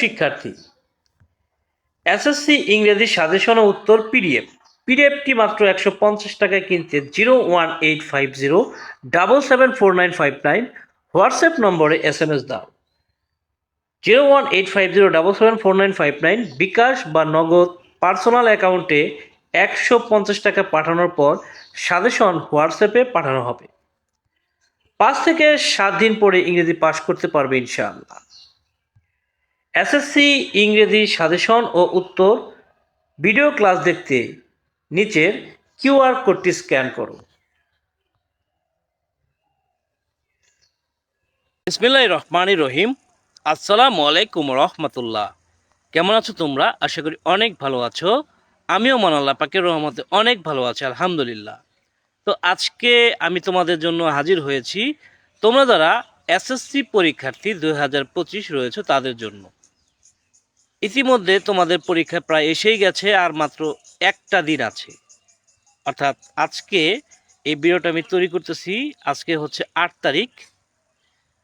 শিক্ষার্থী, এসএসসি ইংরেজি সাজেশন ও উত্তর পিডিএফটি মাত্র 150 টাকায় কিনতে 01850 হোয়াটসঅ্যাপ নম্বরে SMS দাও। 01850 বিকাশ বা নগদ পার্সোনাল অ্যাকাউন্টে 150 টাকা পাঠানোর পর সাজেশন হোয়াটসঅ্যাপে পাঠানো হবে। 5 থেকে 7 দিন পরে ইংরেজি পাশ করতে পারবে ইনশাআল্লাহ। এসএসসি ইংরেজি সাজেশন ও উত্তর ভিডিও ক্লাস দেখতে নিচের কিউআর কোডটি স্ক্যান করো। বিসমিল্লাহির রহমানির রহিম। আসসালামু আলাইকুম রহমতুল্লাহ। কেমন আছো তোমরা? আশা করি অনেক ভালো আছো। আমিও মহান আল্লাহ পাকের রহমতে অনেক ভালো আছি, আলহামদুলিল্লাহ। তো আজকে আমি তোমাদের জন্য হাজির হয়েছি, তোমরা যারা এসএসসি পরীক্ষার্থী 2025 রয়েছে তাদের জন্য। ইতিমধ্যে তোমাদের পরীক্ষা প্রায় এসেই গেছে, আর মাত্র একটা দিন আছে। অর্থাৎ আজকে এই ভিডিওটা আমি তৈরি করতেছি, আজকে হচ্ছে 8 তারিখ।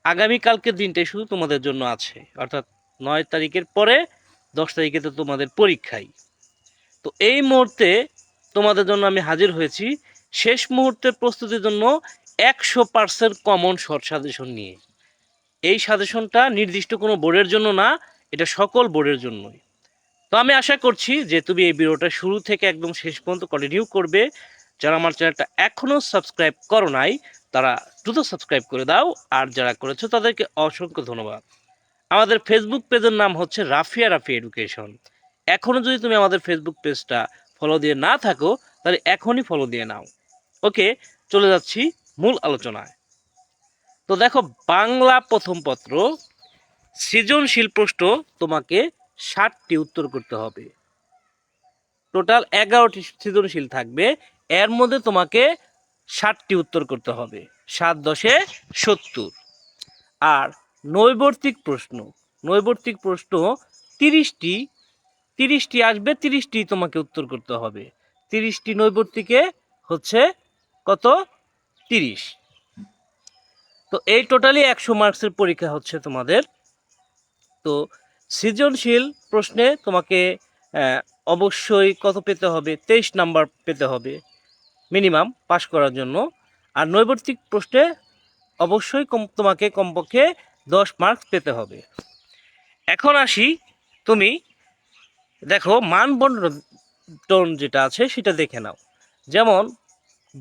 আগামীকালকের দিনটাই শুধু তোমাদের জন্য আছে, অর্থাৎ 9 তারিখের পরে 10 তারিখে তো তোমাদের পরীক্ষাই। তো এই মুহূর্তে তোমাদের জন্য আমি হাজির হয়েছি শেষ মুহূর্তের প্রস্তুতির জন্য 100% কমন শর্ট সাজেশন নিয়ে। এই সাজেশনটা নির্দিষ্ট কোনো বোর্ডের জন্য না, এটা সকল বোর্ডের জন্যই। তো আমি আশা করছি যে তুমি এই ভিডিওটা শুরু থেকে একদম শেষ পর্যন্ত কন্টিনিউ করবে। যারা আমার চ্যানেলটা এখনও সাবস্ক্রাইব করো নাই তারা দ্রুত সাবস্ক্রাইব করে দাও, আর যারা করেছো তাদেরকে অসংখ্য ধন্যবাদ। আমাদের ফেসবুক পেজের নাম হচ্ছে রাফি এডুকেশন। এখনও যদি তুমি আমাদের ফেসবুক পেজটা ফলো দিয়ে না থাকো তাহলে এখনই ফলো দিয়ে নাও। ওকে, চলে যাচ্ছি মূল আলোচনায়। তো দেখো, বাংলা প্রথম পত্র সৃজনশীল প্রশ্ন তোমাকে 60টি উত্তর করতে হবে। টোটাল 11টি সৃজনশীল থাকবে, এর মধ্যে তোমাকে 60টি উত্তর করতে হবে। 7 10 70। আর নৈবর্তিক প্রশ্ন 30টি আসবে, 30টি তোমাকে উত্তর করতে হবে। 30টি নৈবর্তিকে হচ্ছে কত? 30। তো এই টোটালি 100 মার্কসের পরীক্ষা হচ্ছে তোমাদের। তো সৃজনশীল প্রশ্নে তোমাকে অবশ্যই কত পেতে হবে? 23 নাম্বার পেতে হবে মিনিমাম পাশ করার জন্য। আর নৈবর্তিক প্রশ্নে অবশ্যই তোমাকে কমপক্ষে 10 মার্কস পেতে হবে। এখন আসি, তুমি দেখো মানবন্টন যেটা আছে সেটা দেখে নাও। যেমন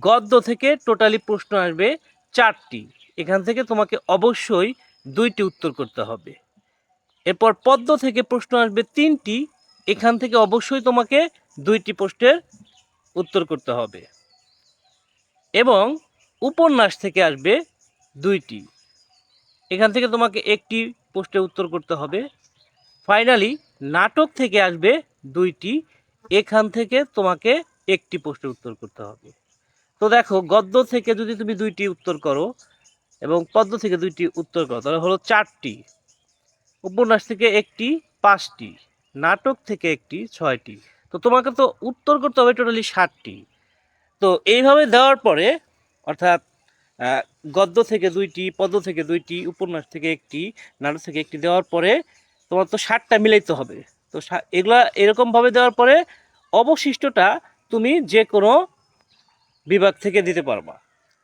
গদ্য থেকে টোটালি প্রশ্ন আসবে 4টি, এখান থেকে তোমাকে অবশ্যই 2টি উত্তর করতে হবে। এরপর পদ্য থেকে প্রশ্ন আসবে 3টি, এখান থেকে অবশ্যই তোমাকে 2টি প্রশ্নের উত্তর করতে হবে। এবং উপন্যাস থেকে আসবে 2টি, এখান থেকে তোমাকে 1টি প্রশ্নের উত্তর করতে হবে। ফাইনালি নাটক থেকে আসবে 2টি, এখান থেকে তোমাকে 1টি প্রশ্নের উত্তর করতে হবে। তো দেখো, গদ্য থেকে যদি তুমি 2টি উত্তর করো এবং পদ্য থেকে 2টি উত্তর করো তাহলে হলো 4টি, উপন্যাস থেকে 1টি 5টি, নাটক থেকে 1টি 6টি। তো তোমাকে তো উত্তর করতে হবে টোটালি 60টি। তো এইভাবে দেওয়ার পরে, অর্থাৎ গদ্য থেকে 2টি, পদ্য থেকে 2টি, উপন্যাস থেকে 1টি, নাটক থেকে 1টি দেওয়ার পরে তোমার তো 60টা মিলাইতে হবে। তো এগুলা এরকমভাবে দেওয়ার পরে অবশিষ্টটা তুমি যে কোনো বিভাগ থেকে দিতে পারবা,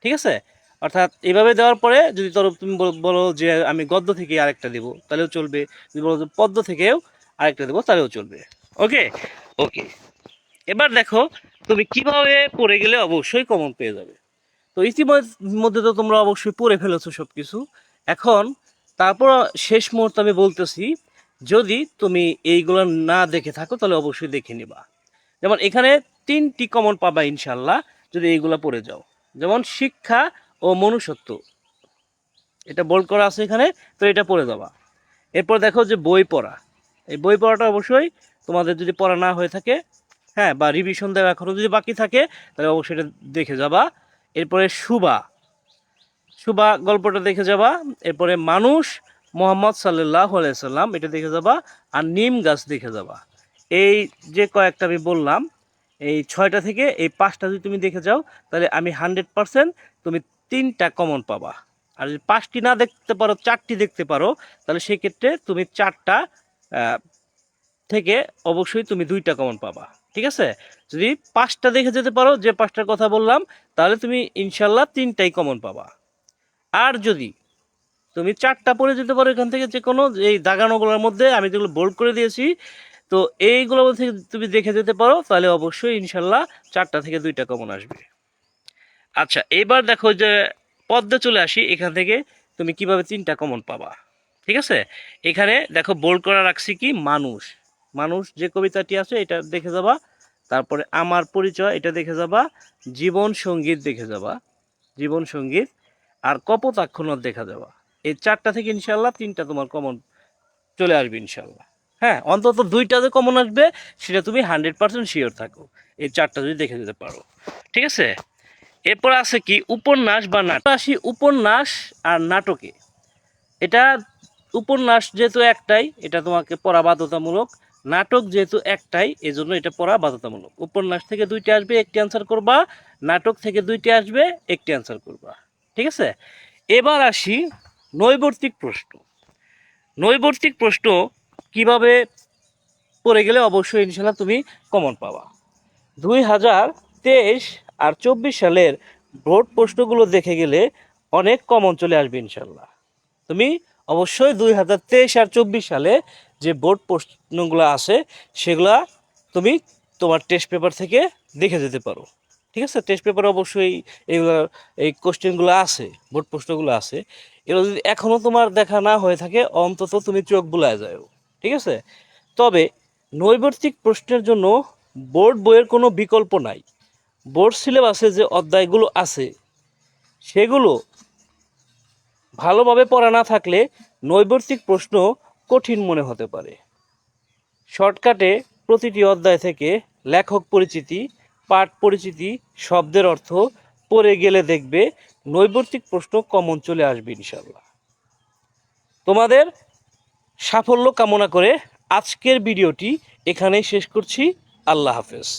ঠিক আছে? অর্থাৎ এইভাবে দেওয়ার পরে যদি তুমি বলো যে আমি গদ্য থেকে আরেকটা দেবো তাহলেও চলবে, যদি বলো যে পদ্য থেকেও আরেকটা দেবো তাহলেও চলবে। ওকে ওকে, এবার দেখো তুমি কিভাবে পড়ে গেলে অবশ্যই কমন পেয়ে যাবে। তো ইতিমধ্যে তো তোমরা অবশ্যই পড়ে ফেলেছো সব কিছু। এখন তারপর শেষ মুহূর্তে আমি বলতেছি, যদি তুমি এইগুলো না দেখে থাকো তাহলে অবশ্যই দেখে নিবা। যেমন এখানে 3টি কমন পাবা ইনশাল্লাহ যদি এইগুলো পড়ে যাও। যেমন শিক্ষা ও মনুষ্যত্ব, এটা বোল্ড করা আছে এখানে, তো এটা পড়ে যাবা। এরপর দেখো যে বই পড়া, এই বই পড়াটা অবশ্যই তোমাদের যদি পড়া না হয়ে থাকে, হ্যাঁ, বা রিভিশন দেওয়া এখনও যদি বাকি থাকে তাহলে অবশ্যই এটা দেখে যাবা। এরপরে সুবা গল্পটা দেখে যাবা। এরপরে মানুষ মোহাম্মদ সাল্লাল্লাহু আলাইহি সাল্লাম, এটা দেখে যাবা। আর নিম গাছ দেখে যাবা। এই যে কয়েকটা আমি বললাম, এই 6টা থেকে এই 5টা যদি তুমি দেখে যাও তাহলে আমি 100% তুমি 3টা কমন পাবা। আর যদি 5টি না দেখতে পারো, 4টি দেখতে পারো, তাহলে সেক্ষেত্রে তুমি 4টা থেকে অবশ্যই তুমি 2টা কমন পাবা। ঠিক আছে, যদি 5টা দেখে যেতে পারো, যে 5টার কথা বললাম, তাহলে তুমি ইনশাল্লাহ 3টাই কমন পাবা। আর যদি তুমি 4টা পড়ে যেতে পারো এখান থেকে, যে কোনো এই দাগানোগুলোর মধ্যে আমি যেগুলো বোল্ড করে দিয়েছি, তো এইগুলো থেকে তুমি দেখে যেতে পারো, তাহলে অবশ্যই ইনশাল্লাহ 4টা থেকে 2টা কমন আসবে। আচ্ছা, এবার দেখো যে পদ্মে চলে আসি, এখান থেকে তুমি কিভাবে 3টা কমন পাবা। ঠিক আছে, এখানে দেখো বোল্ড করা রাখছি কি, মানুষ। মানুষ যে কবিতাটি আছে এটা দেখে যাবা, তারপরে আমার পরিচয় এটা দেখে যাবা, জীবন সঙ্গীত দেখে যাবা, জীবন সঙ্গীত, আর কপোতাক্ষ দেখা যাবা। এই 4টা থেকে ইনশাল্লাহ 3টা তোমার কমন চলে আসবে ইনশাল্লাহ। হ্যাঁ, অন্তত 2টা যে কমন আসবে সেটা তুমি 100% শিওর থাকো, এই 4টা যদি দেখে যেতে পারো। ঠিক আছে, এরপর আছে কি উপন্যাস বা নাটক। আসি উপন্যাস আর নাটকে। এটা উপন্যাস যেহেতু একটাই, এটা তোমাকে পড়া বাধ্যতামূলক। নাটক যেহেতু একটাই, এজন্য এটা পড়া বাধ্যতামূলক। উপন্যাস থেকে 2টি আসবে, একটি অ্যান্সার করবা। নাটক থেকে 2টি আসবে, একটি অ্যান্সার করবা। ঠিক আছে, এবার আসি নৈবর্তিক প্রশ্ন। নৈবর্তিক প্রশ্ন কিভাবে পড়ে গেলে অবশ্যই ইনশাল্লাহ তুমি কমন পাবা। 2023 আর 24 সালের বোর্ড প্রশ্নগুলো দেখে গেলে অনেক কমন চলে আসবে ইনশাল্লাহ। তুমি অবশ্যই 2023 আর 24 সালে যে বোর্ড প্রশ্নগুলো আছে সেগুলা তুমি তোমার টেস্ট পেপার থেকে দেখে যেতে পারো। ঠিক আছে, টেস্ট পেপারে অবশ্যই এইগুলো, এই কোশ্চেনগুলো আছে, বোর্ড প্রশ্নগুলো আছে। এগুলো যদি এখনও তোমার দেখা না হয়ে থাকে, অন্তত তুমি চোখ বুলায় যাও। ঠিক আছে, তবে নৈবর্তিক প্রশ্নের জন্য বোর্ড বইয়ের কোনো বিকল্প নাই। বোর্ড সিলেবাসে যে অধ্যায়গুলো আছে সেগুলো ভালোভাবে পড়া না থাকলে নৈবর্তিক প্রশ্ন কঠিন মনে হতে পারে। শর্টকাটে প্রতিটি অধ্যায় থেকে লেখক পরিচিতি, পাঠ পরিচিতি, শব্দের অর্থ পড়ে গেলে দেখবে নৈবর্তিক প্রশ্ন কমন চলে আসবে ইনশাল্লাহ। তোমাদের সাফল্য কামনা করে আজকের ভিডিওটি এখানেই শেষ করছি। আল্লাহ হাফেজ।